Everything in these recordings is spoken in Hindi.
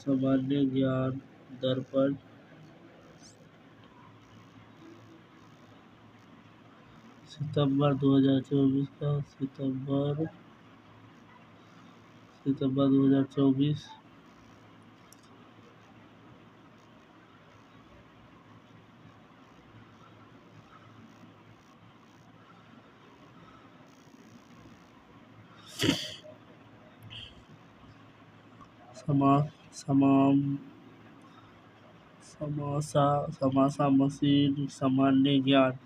सामान्य ज्ञान दर्पण सितंबर 2024 का सितंबर 2024। समा समाम समासा मशीन सामान्य ज्ञान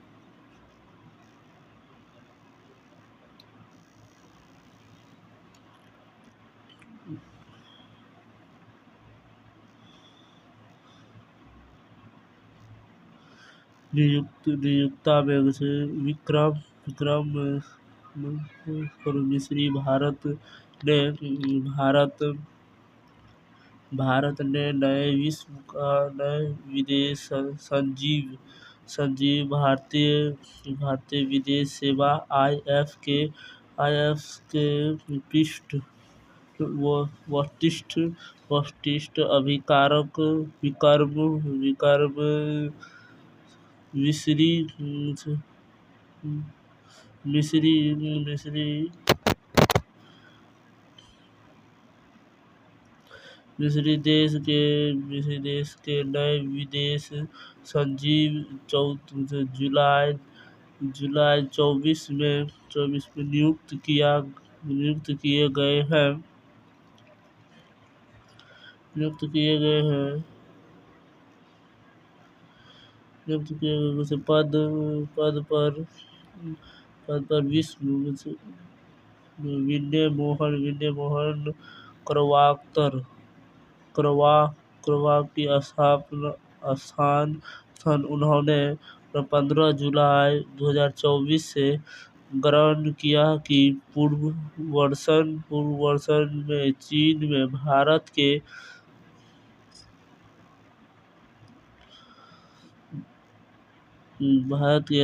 नियुक्ता में से विक्रम विक्रम मिस्री ने भारत भारत ने नए विश्व का नए विदेश संजीव भारतीय विदेश सेवा आई एफ के पृष्ठ वरिष्ठ वरिष्ठ अभिकारक विक्रम मिस्री मिस्री मिस्री मिस्री देश के नए विदेश संजीव जुलाई जुलाई 24 में नियुक्त किए गए हैं नियुक्त किए गए हैं नियुक्त किए गए से पद पर विश्व विनय मोहन करवा की स्थान उन्होंने 15 जुलाई 2024 से ग्रहण किया कि पूर्व वर्षन में चीन में भारत के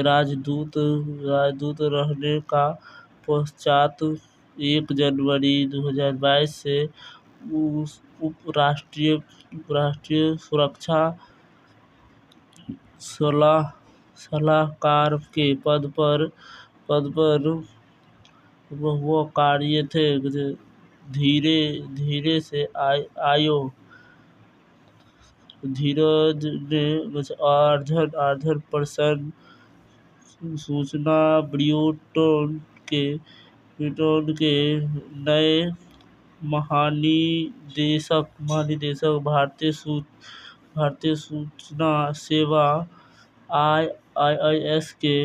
राजदूत रहने का पश्चात 1 जनवरी 2022 से उप राष्ट्रीय सुरक्षा सलाहकार के पद पर वो कार्य थे। धीरे से आयो धीरज ने आर्धर प्रसन्न सूचना ब्यूटोन के नए महानिदेशक भारतीय सूचना सेवा IIS के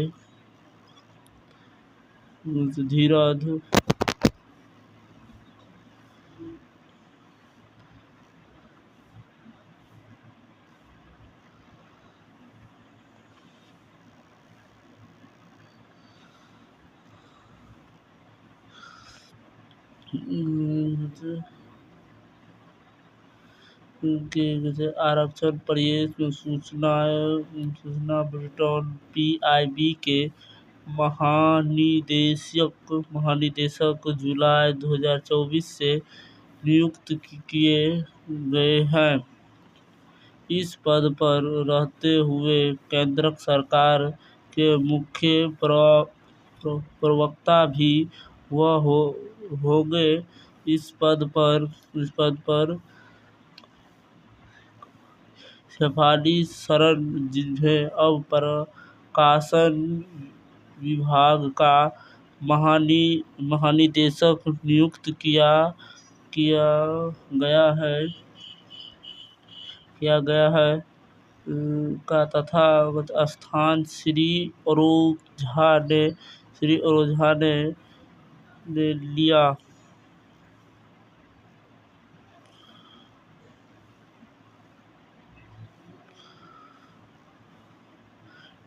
धीरज के आरक्षण परिषद सूचना ब्यूटोन PIB के महानिदेशक जुलाई 2024 से नियुक्त किए गए हैं। इस पद पर रहते हुए केंद्र सरकार के मुख्य प्रवक्ता भी वह होंगे। इस पद पर शेफाली शरण, जिन्हें अब प्रकाशन विभाग का महानिदेशक नियुक्त किया गया है का तथागत स्थान श्री अरोझा ने लिया।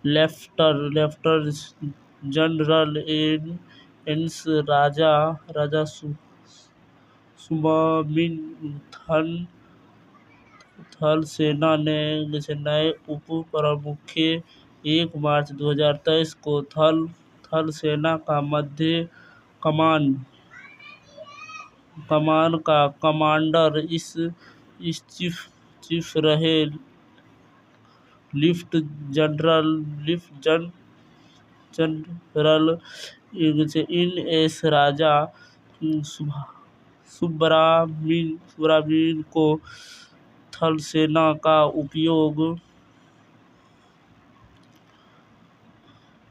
लेफ्टिनेंट जनरल एन राजा सुब्रमण्यम थल सेना ने नए उप प्रमुख 1 मार्च 2023 को थल सेना का मध्य कमान का कमांडर इस इस चीफ रहे लेफ्टिनेंट जनरल इन एस राजा सुब्रमण्यम को थल सेना का उपयोग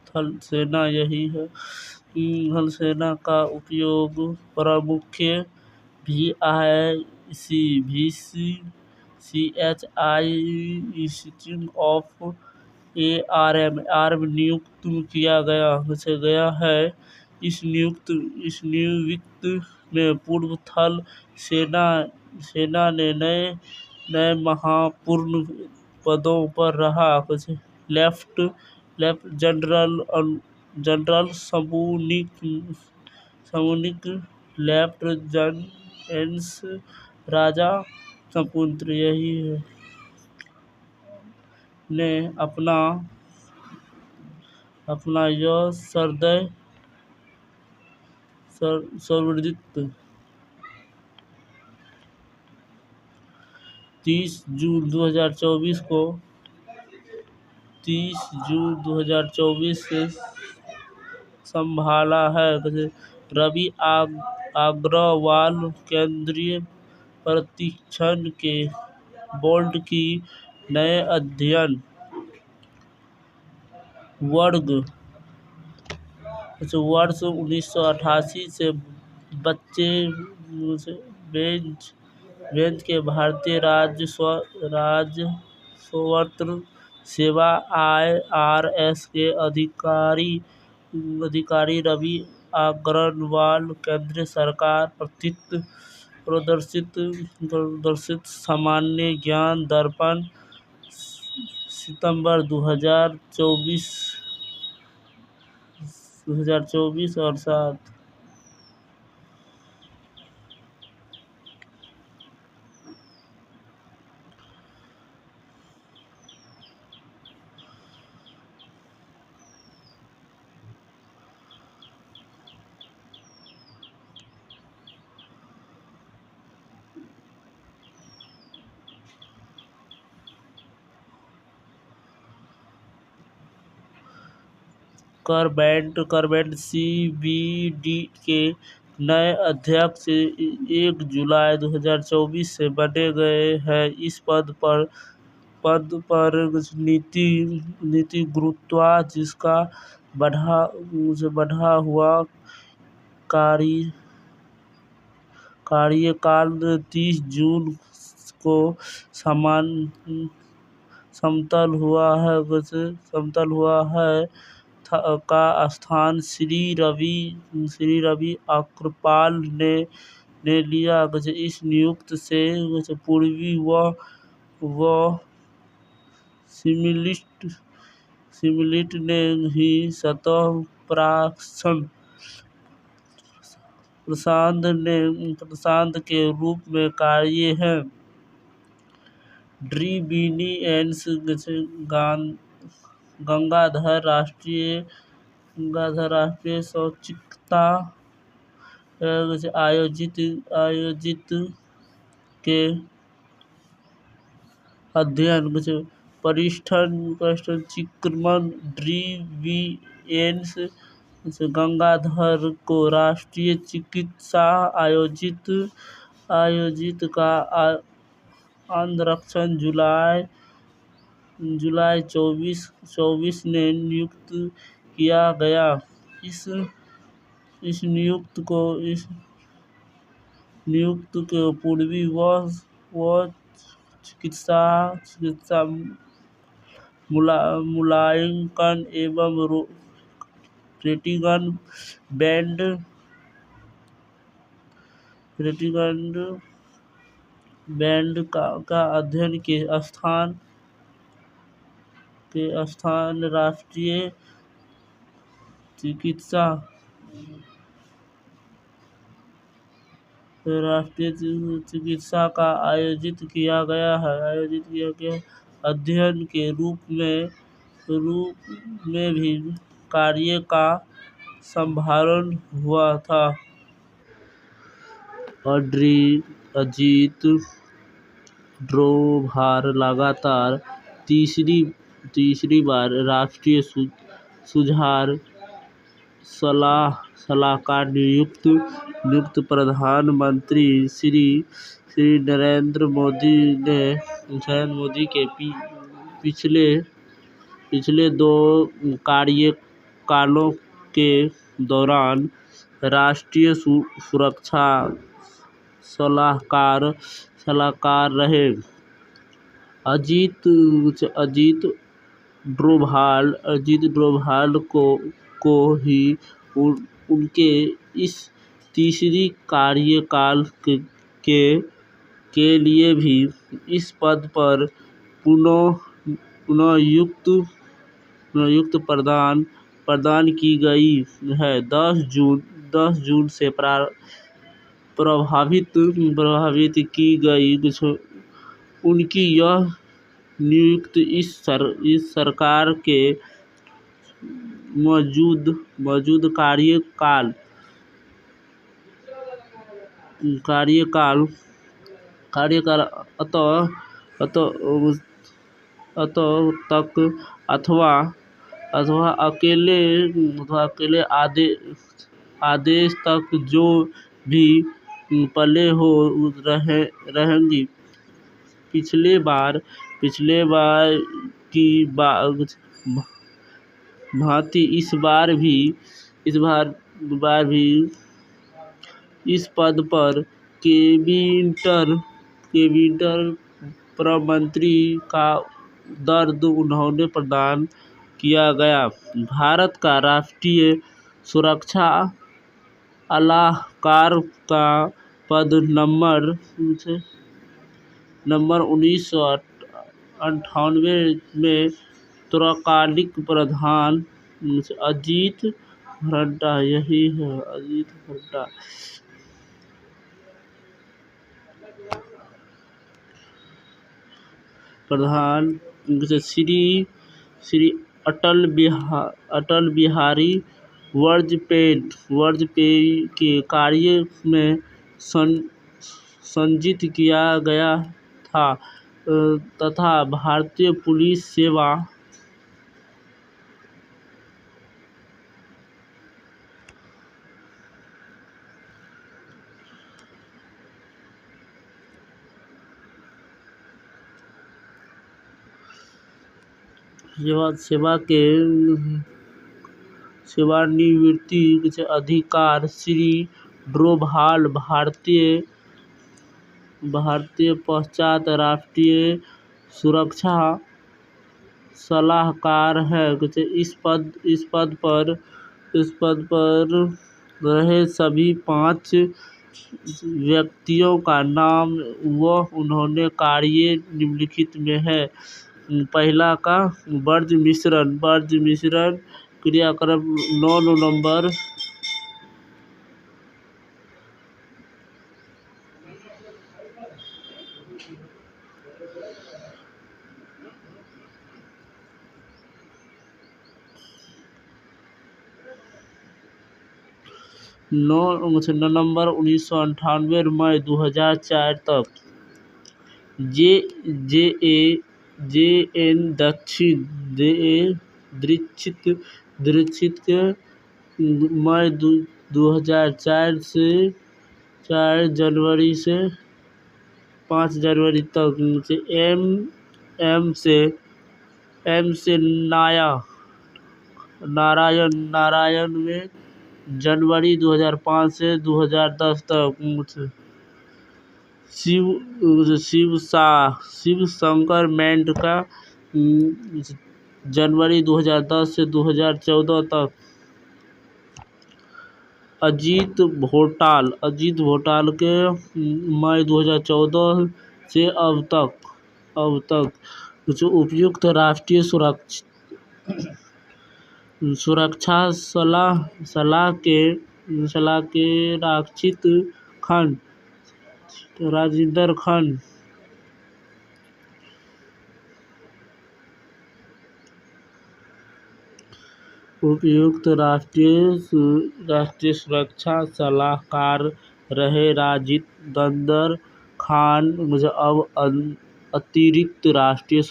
थल सेना का उपयोग प्रमुख VICVCCHI इंस्टीट्यूट ऑफ आर्म नियुक्त किया गया है। इस नियुक्ति में पूर्व थल सेना ने नए महत्वपूर्ण पदों पर रहा लेफ्ट जनरल समुनिक लेफ्टिनेंट एस राजा सपुत्र ने अपना यह सर्वोत्तम 30 जून 2024 से संभाला है। रवि अग्रवाल केंद्रीय प्रशिक्षण के बोर्ड की नए अध्ययन वर्ष 1988 से बेंच के भारतीय राजस्व सेवा IRS के अधिकारी रवि अग्रवाल केंद्र सरकार प्रदर्शित सामान्य ज्ञान दर्पण सितंबर 2024 और 7। करबेट CBD के नए अध्यक्ष 1 जुलाई 2024 से बने गए हैं। इस पद पर नीति गुरुत्वा जिसका बढ़ा हुआ कार्यकाल 30 जून को समतल हुआ है का स्थान श्री रवि अग्रवाल ने लिया। इस नियुक्ति से पूर्वी व सिमिलिट ने ही सतह प्रशांत के रूप में कार्य है। ड्रीबीनीएंस गंगाधर राष्ट्रीय शैक्षिकता आयोजित के अध्ययन परिष्ठन चिक्रमन ड्रीबीएंस गंगाधर को राष्ट्रीय चिकित्सा आयोजित का आरक्षण जुलाई 24 ने नियुक्त किया गया। इस नियुक्त को पूर्वी व चिकित्सा मूल्यांकन एवं रेटिंग बैंड का अध्ययन के स्थान राष्ट्रीय चिकित्सा का आयोजित किया गया अध्ययन के रूप में भी कार्य का संभालन हुआ था। अजीत डोभाल लगातार तीसरी बार राष्ट्रीय सुधार सलाहकार नियुक्त प्रधानमंत्री श्री नरेंद्र मोदी के पिछले 2 कार्यकालों के दौरान राष्ट्रीय सुरक्षा सलाहकार रहे। अजीत डोभाल को ही उनके इस तीसरी कार्यकाल के लिए भी इस पद पर पुनः युक्त प्रदान की गई है। 10 जून से प्रभावित की गई उनकी यह नियुक्ति इस सरकार के मौजूद कार्यकाल तक अथवा अकेले आदेश तक जो भी पले हो रहेंगी। पिछले बार की भांति इस बार भी इस पद पर कैबिनेट प्रमंत्री का दर्द उन्हें प्रदान किया गया। भारत का राष्ट्रीय सुरक्षा सलाहकार का पद नवंबर 1998 में तत्कालीन प्रधान अजीत श्री अटल बिहारी वाजपेयी के कार्य में संजीत किया गया था तथा भारतीय पुलिस सेवा सेवानिवृत्ति अधिकारी श्री डोभाल भारतीय पश्चात राष्ट्रीय सुरक्षा सलाहकार है। इस पद पर रहे सभी 5 व्यक्तियों का नाम व उनके कार्य निम्नलिखित में है। पहला का ब्रज मिश्रण क्रियाक्रम 9 नवंबर 1998 मई 2004 तक। JN दीक्षित मई 2004 से 4 जनवरी से 5 जनवरी तक। M से नारायण में जनवरी 2005 से 2010 तक। शिव शंकर मेंढका जनवरी 2010 से 2014 तक। अजीत भोटाल के मई 2014 से अब तक उपयुक्त राष्ट्रीय सुरक्षा सलाह के राजिंदर खान उपयुक्त राष्ट्रीय सुरक्षा सलाहकार रहे। राजिंदर खान अब अतिरिक्त राष्ट्रीय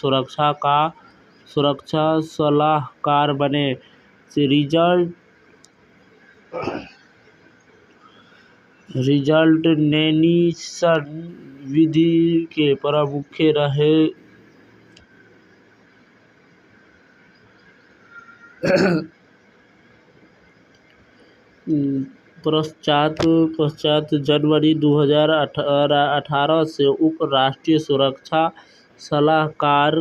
सुरक्षा सलाहकार बने। रिचर्ड निक्सन विधि के प्रमुख रहे। पश्चात जनवरी 2018 से उप राष्ट्रीय सुरक्षा सलाहकार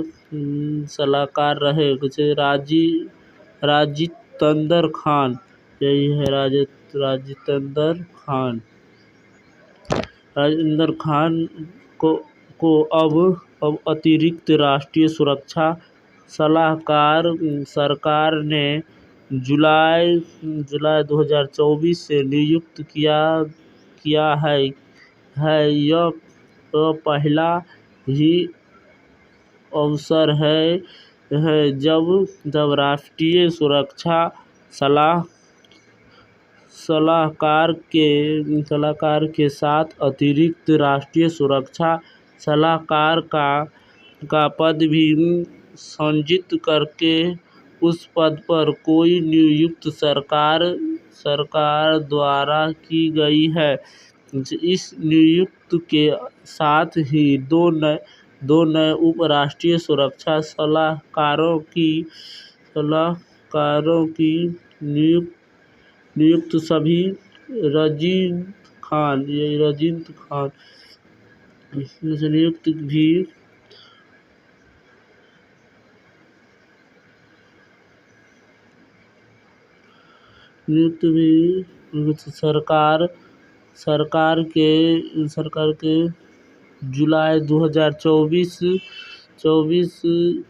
रहे। राजिंदर खान, यही है राजिंदर खान को अब अतिरिक्त राष्ट्रीय सुरक्षा सलाहकार सरकार ने जुलाई 2024 से नियुक्त किया है। यह पहला ही अवसर है जब राष्ट्रीय सुरक्षा सलाहकार के साथ अतिरिक्त राष्ट्रीय सुरक्षा सलाहकार का पद भी सृजित करके उस पद पर कोई नियुक्ति सरकार द्वारा की गई है। इस नियुक्ति के साथ ही दो नए उप राष्ट्रीय सुरक्षा सलाहकारों की नियुक्ति सभी रजींद खान नियुक्ति भी सरकार के जुलाई 2024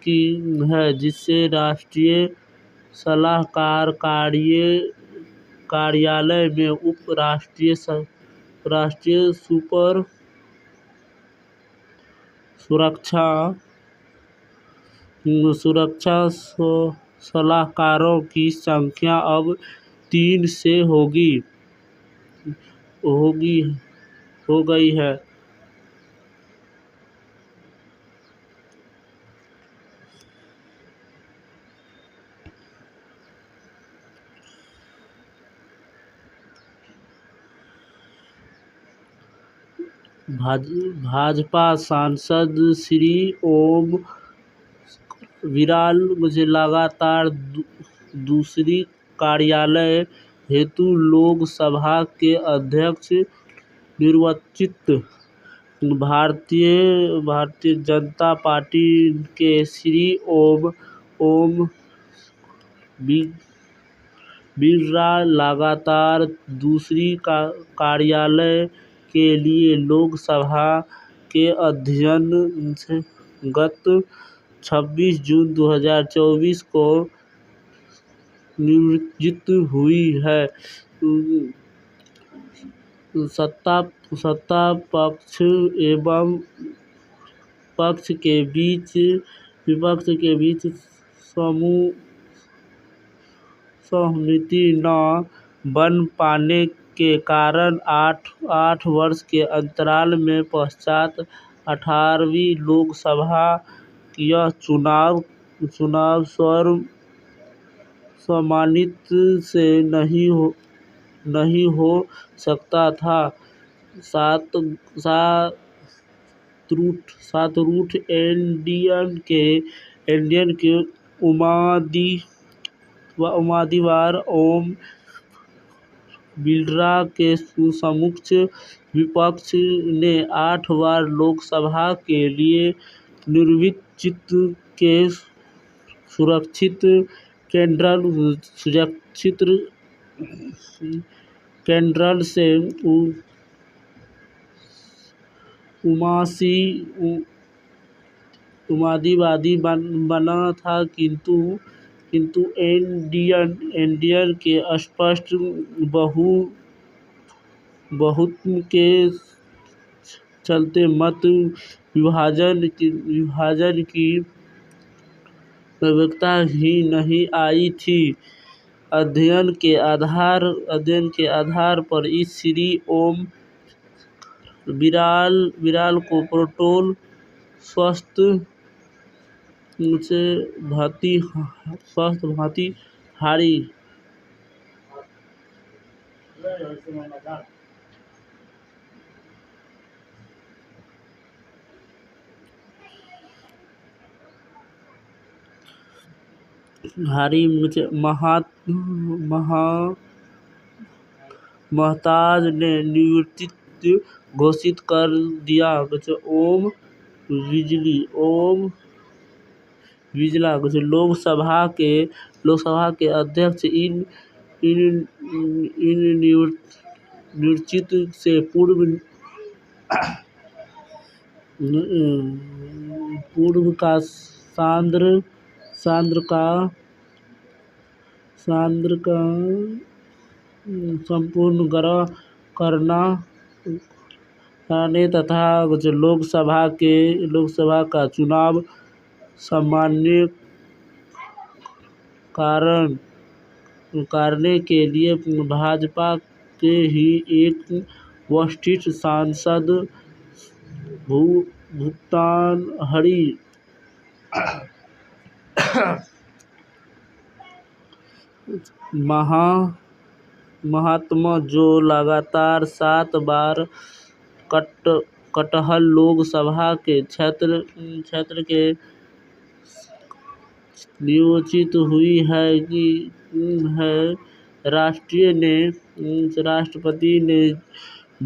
की है, जिससे राष्ट्रीय सलाहकार कार्यालय में उप राष्ट्रीय सुरक्षा सलाहकारों की संख्या अब 3 से हो गई है। भाजपा सांसद श्री ओम बिरला मुझे लगातार दूसरी कार्यालय हेतु लोकसभा के अध्यक्ष निर्वाचित भारतीय जनता पार्टी के श्री ओम बिरला लगातार दूसरी कार्यालय के लिए लोकसभा के अध्यक्ष गत 26 जून 2024 को नियुक्त हुई है। सत्ता पक्ष एवं विपक्ष के बीच सहमति न बन पाने के कारण 8 वर्ष के अंतराल में पश्चात 18वीं लोकसभा यह चुनाव सर्वसम्मति से नहीं हो सकता था। सत्तारूढ़ एनडीए के उम्मीदवार ओम बिरला के समक्ष विपक्ष ने 8 बार लोकसभा के लिए निर्वाचित के सुरक्षित केंद्र से उम्मीदवार बना था, किंतु एनडीए के स्पष्ट बहुमत के चलते मत विभाजन की आवश्यकता ही नहीं आई थी। अध्ययन के आधार पर इस श्री ओम बिरला को पेट्रोल स्वस्थ भांति हारी मुझे महताज ने निवृत्ति घोषित कर दिया। ओम बिजला लोकसभा के अध्यक्ष इन निवृत्ति से पूर्व का सांद्र का संपूर्ण ग्रहण कराने तथा लोकसभा का चुनाव सामान्य करने के लिए भाजपा के ही एक वरिष्ठ सांसद भर्तृहरि महात्मा जो लगातार 7 बार कटहल लोकसभा के क्षेत्र के नियोजित हुई है राष्ट्रपति ने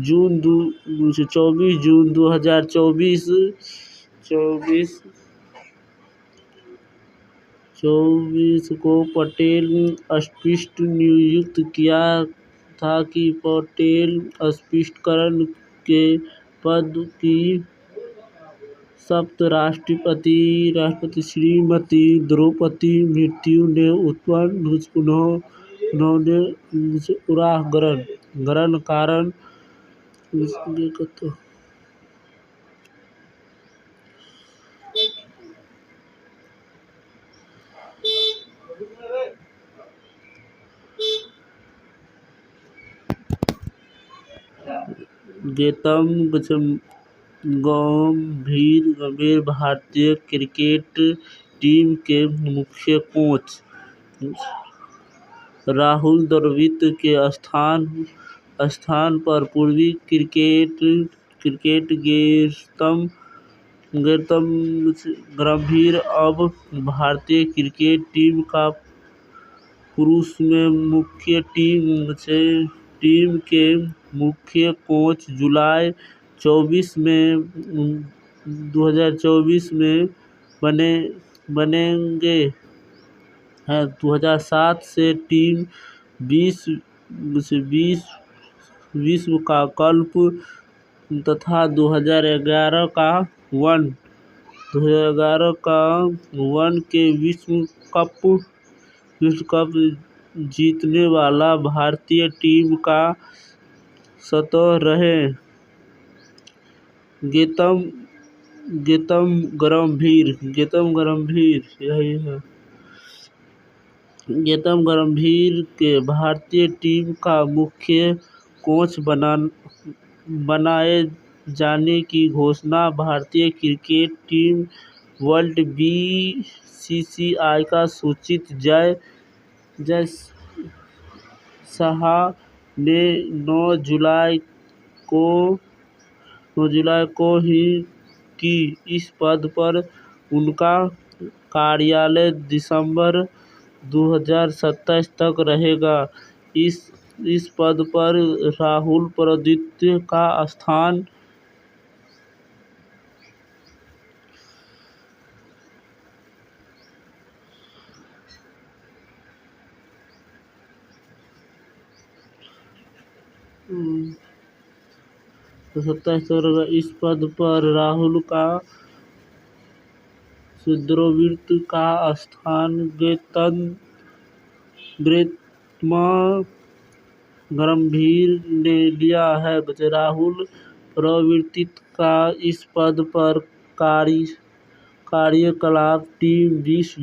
24 जून 2024 को पटेल स्पष्ट नियुक्त किया था कि पटेल स्पष्टीकरण के पद की सप्त राष्ट्रपति श्रीमती द्रौपदी मुर्मू ने उन्होंने ग्रहण कारण गौतम गंभीर भारतीय क्रिकेट टीम के मुख्य कोच राहुल द्रविड़ के स्थान पर पूर्व क्रिकेट गौतम गंभीर अब भारतीय क्रिकेट टीम का पुरुष में टीम के मुख्य कोच जुलाई 2024 में बनेंगे हैं। 2007 से टीम 20 विश्व का कप तथा 2011 का वन के विश्व कप जीतने वाला भारतीय टीम का सदस्य रहे। गौतम गंभीर के भारतीय टीम का मुख्य कोच बनाए जाने की घोषणा भारतीय क्रिकेट टीम वर्ल्ड बीसीसीआई का सचिव जय शाह ने 9 जुलाई को ही की। इस पद पर उनका कार्यकाल दिसंबर 2027 तक रहेगा। इस पद पर राहुल द्रविड़ का स्थान द्रविड़ का स्थान गौतम गंभीर ने लिया है। राहुल द्रविड़ का इस पद पर कार्यकाल टीम विश्व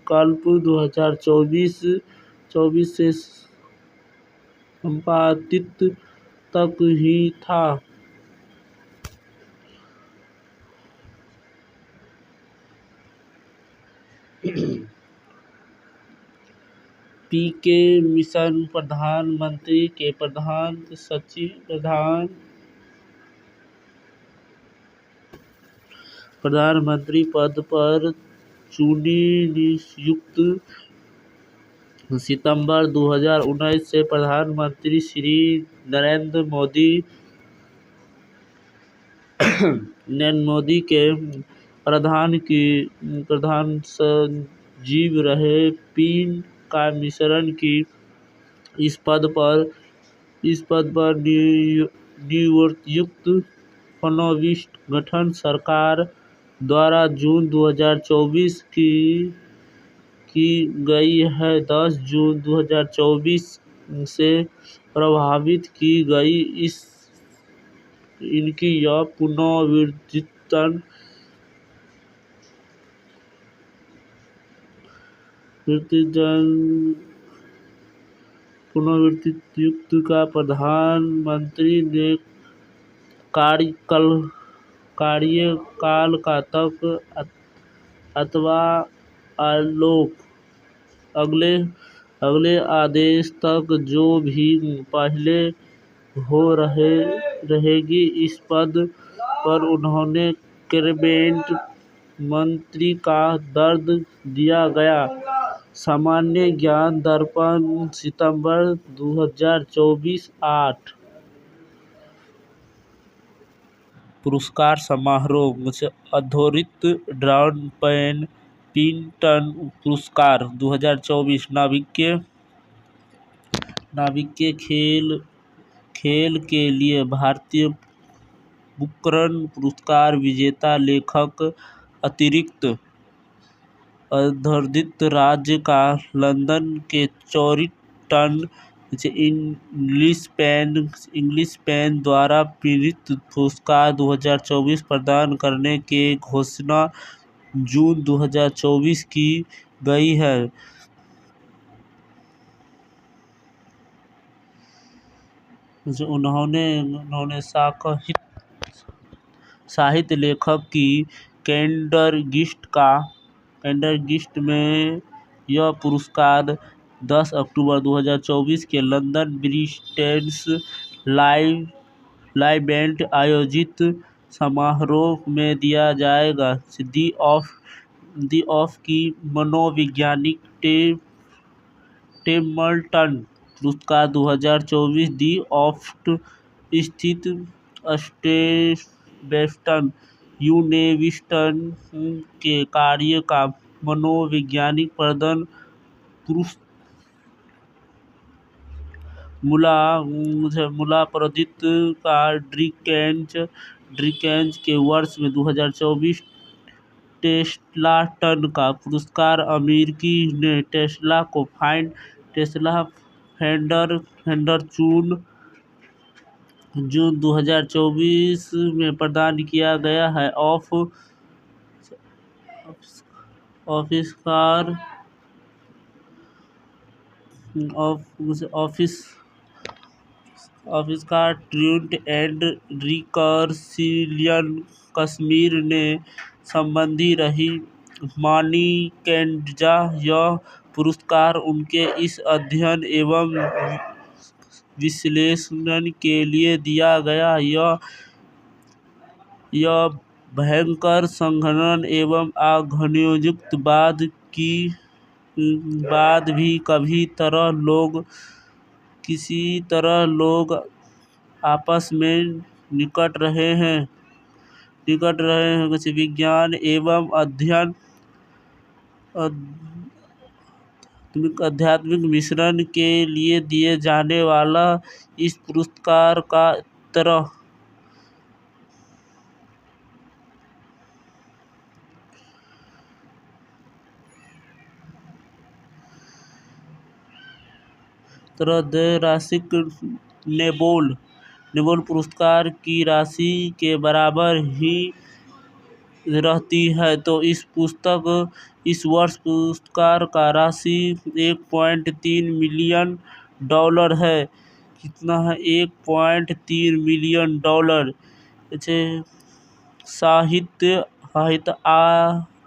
कप 2024 से समाप्ति तक ही था। पीके मिशन प्रधानमंत्री के प्रधान सचिव प्रधानमंत्री पद पर चुनी नियुक्त सितंबर 2019 से प्रधानमंत्री श्री नरेंद्र मोदी के प्रधान सचिव रहे। पीन का मिश्रण की इस पद पर नियुक्त फडणवीस गठन सरकार द्वारा जून 2024 की गई है। 10 जून 2024 से प्रभावित की गई इनकी यह पुनर्नियुक्ति का प्रधानमंत्री ने कार्यकाल का तक अथवा अगले आदेश तक जो भी पहले हो रहेगी। इस पद पर उन्होंने कैबिनेट मंत्री का दर्जा दिया गया। सामान्य ज्ञान दर्पण सितंबर 2024 8 पुरस्कार समारोह अधोरित ड्रॉन पेन पिंटन पुरस्कार 2024 नाविकीय खेल के लिए भारतीय बुकरन पुरस्कार विजेता लेखक अतिरिक्त अधोरित राज्य का लंदन के चैरिटन इंग्लिश पेन द्वारा प्रेरित पुरस्कार 2024 प्रदान करने की घोषणा जून 2024 की गई है। उन्होंने साहित्य लेखक की कैंडरगिस्ट में यह पुरस्कार 10 अक्टूबर 2024 के लंदन ब्रिटिश लाइब्रेरी आयोजित समारोह में दिया जाएगा। दी ऑफ की मनोवैज्ञानिक टेम्पल्टन पुरस्कार 2024 दी ऑफ स्थित वेस्टर्न यूनिवर्सिटी के कार्य का मनोवैज्ञानिक प्रदर्शन मूला प्रदीप का ड्रिकेंज के वर्ष में 2024 टेस्लाटन का पुरस्कार अमेरिकी ने टेस्ला फेंडर जून 2024 में प्रदान किया गया है। आविष्कार ट्रूथ एंड रिकॉन्सिलिएशन कश्मीर ने संबंधी रही मानी कैंडजा। यह पुरस्कार उनके इस अध्ययन एवं विश्लेषण के लिए दिया गया। यह भयंकर संघर्ष एवं आघातयुक्त बाद भी किसी तरह लोग आपस में निकट रहे हैं। विज्ञान एवं आध्यात्मिक मिश्रण के लिए दिए जाने वाला इस पुरस्कार का तरह राशि नोबेल पुरस्कार की राशि के बराबर ही रहती है। तो इस वर्ष पुरस्कार का राशि $1.3 मिलियन है। कितना है? $1.3 मिलियन। साहित्य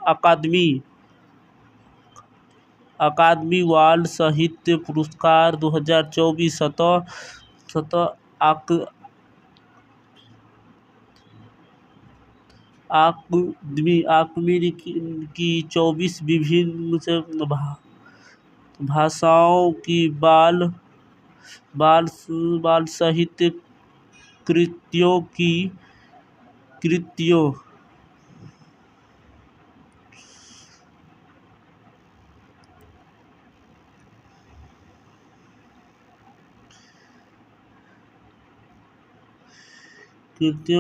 अकादमी अकादमी बाल साहित्य पुरस्कार 2024 सतह अकादमी की 24 विभिन्न भाषाओं की बाल साहित्य कृतियों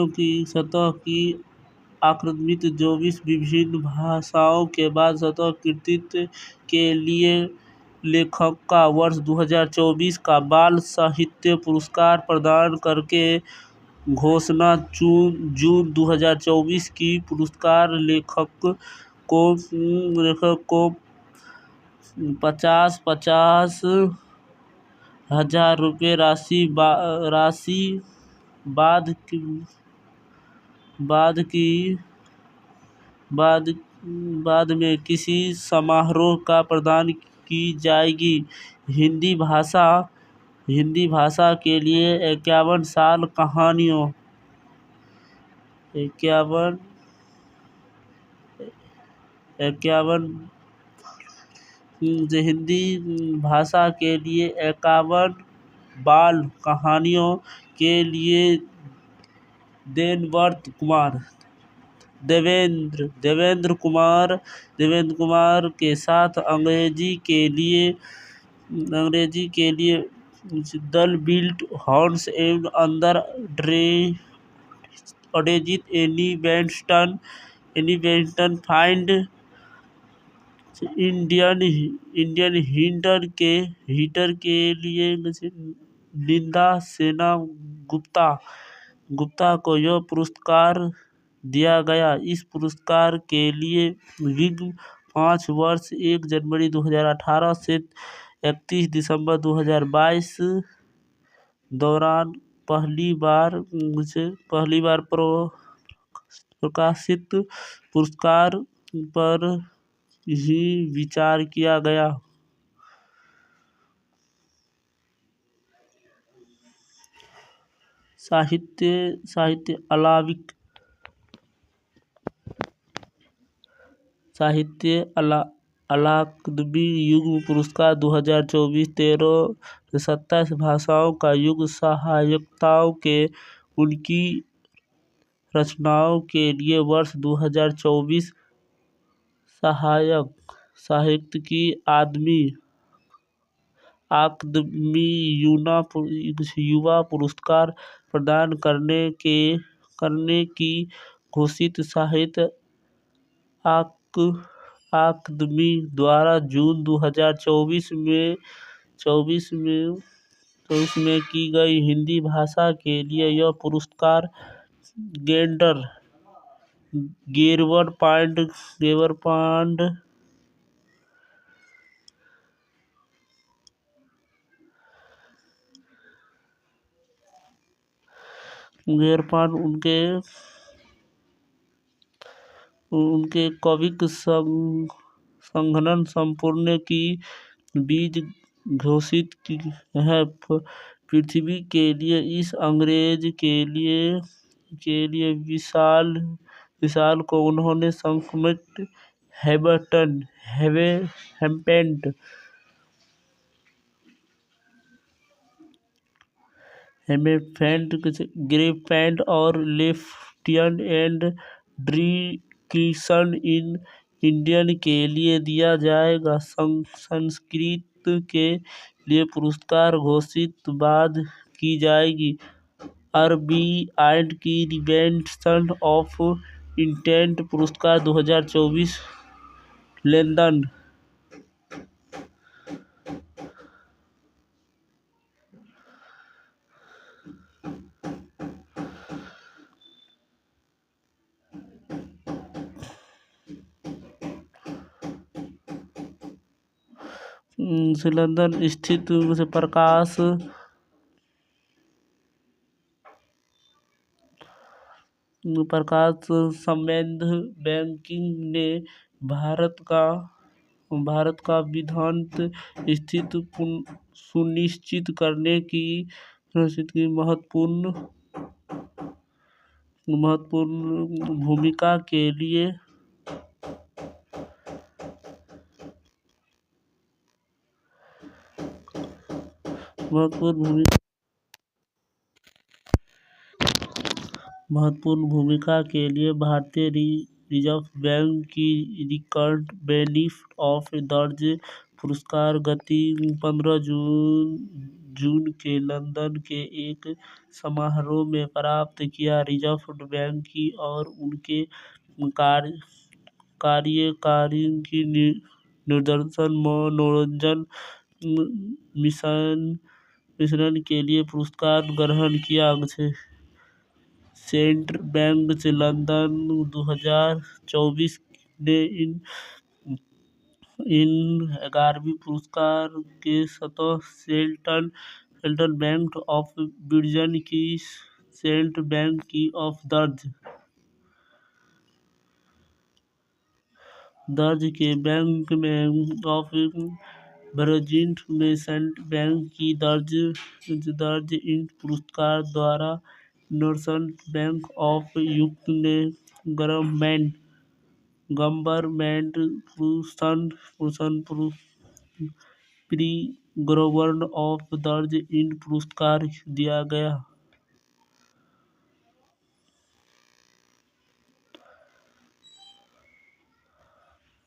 की सतह की आक्रामित 24 विभिन्न भाषाओं के बाद सतत कृतित्व के लिए लेखक का वर्ष 2024 का बाल साहित्य पुरस्कार प्रदान करके घोषणा। जून 2024 की पुरस्कार लेखक को 50 हजार रुपये राशि बाद में किसी समारोह का प्रदान की जाएगी। हिंदी भाषा के लिए 51 साल कहानियों 51 हिंदी भाषा के लिए 51 बाल कहानियों के लिए देवेंद्र कुमार के साथ अंग्रेजी के लिए the build horse and other अडेजित एनी बेंटन फाइंड इंडियन हीटर के लिए निंदा सेना गुप्ता को यह पुरस्कार दिया गया। इस पुरस्कार के लिए विग 5 वर्ष 1 जनवरी 2018 से 31 दिसंबर 2022 दौरान पहली बार प्रकाशित पुरस्कार पर ही विचार किया गया। साहित्य अकादमी युग पुरस्कार 2024 13 से 27 भाषाओं का युग सहायकताओं के उनकी रचनाओं के लिए वर्ष 2024 साहित्य की अकादमी युवा पुरस्कार प्रदान करने की घोषित। साहित्य अकादमी द्वारा जून 2024 में की गई हिंदी भाषा के लिए यह पुरस्कार गेरफांड उनके कविक संघनन संपूर्ण की बीज घोषित की है। पृथ्वी के लिए इस अंग्रेज के लिए विशाल को उन्होंने संकमित हेमेफेंट ग्रेफेंट और lieutenant and Dixon in Indian के लिए दिया जाएगा। संस्कृत के लिए पुरस्कार घोषित बाद की जाएगी। आरबीआई की रिनेवेंस ऑफ इंटेंट पुरस्कार 2024 लंदन। लंदन स्थित प्रकाश संबंध बैंकिंग ने भारत का भारत का विधायी स्थिति सुनिश्चित करने की महत्वपूर्ण भूमिका के लिए भारतीय रिजर्व बैंक की रिकॉर्ड बेनिफिट ऑफ दर्ज पुरस्कार गति 15 जून के लंदन के एक समारोह में प्राप्त किया। रिजर्व बैंक की और उनके कार्यकारी की निर्देशन मनोरंजन मिश्रण के लिए पुरस्कार ग्रहण किया। सेंट्रल बैंक लंदन 2024 ने इन 11वीं पुरस्कार के साथ सेंट्रल बैंक ऑफ ब्रिटेन की सेंट्रल बैंक की ऑफ दर्ज के बैंक में ऑफ ब्रिटेन में सेंट्रल बैंक की दर्ज इन पुरस्कार द्वारा नेशनल बैंक ऑफ यूके ने गवर्नमेंट प्री गवर्नर ऑफ दर्ज इन पुरस्कार दिया गया।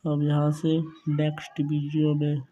अब यहाँ से नेक्स्ट वीडियो में